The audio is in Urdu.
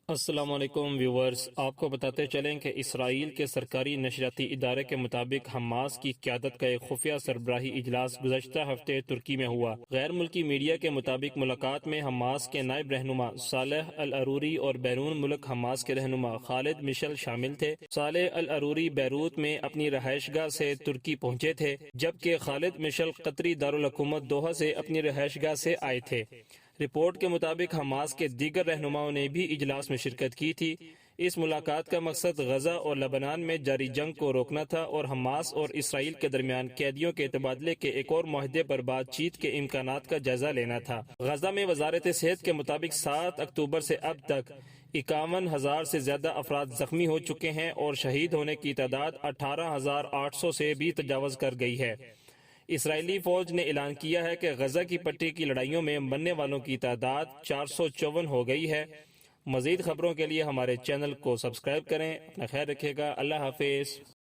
السلام علیکم ویورز، آپ کو بتاتے چلیں کہ اسرائیل کے سرکاری نشریاتی ادارے کے مطابق حماس کی قیادت کا ایک خفیہ سربراہی اجلاس گزشتہ ہفتے ترکی میں ہوا۔ غیر ملکی میڈیا کے مطابق ملاقات میں حماس کے نائب رہنما صالح العروری اور بیرون ملک حماس کے رہنما خالد مشعل شامل تھے۔ صالح العروری بیروت میں اپنی رہائش گاہ سے ترکی پہنچے تھے، جبکہ خالد مشعل قطری دارالحکومت دوحہ سے اپنی رہائش گاہ سے آئے تھے۔ رپورٹ کے مطابق حماس کے دیگر رہنماؤں نے بھی اجلاس میں شرکت کی تھی۔ اس ملاقات کا مقصد غزہ اور لبنان میں جاری جنگ کو روکنا تھا اور حماس اور اسرائیل کے درمیان قیدیوں کے تبادلے کے ایک اور معاہدے پر بات چیت کے امکانات کا جائزہ لینا تھا۔ غزہ میں وزارت صحت کے مطابق 7 اکتوبر سے اب تک 51,000 سے زیادہ افراد زخمی ہو چکے ہیں اور شہید ہونے کی تعداد 18,800 سے بھی تجاوز کر گئی ہے۔ اسرائیلی فوج نے اعلان کیا ہے کہ غزہ کی پٹی کی لڑائیوں میں مرنے والوں کی تعداد 454 ہو گئی ہے۔ مزید خبروں کے لیے ہمارے چینل کو سبسکرائب کریں۔ اپنا خیال رکھیے گا۔ اللہ حافظ۔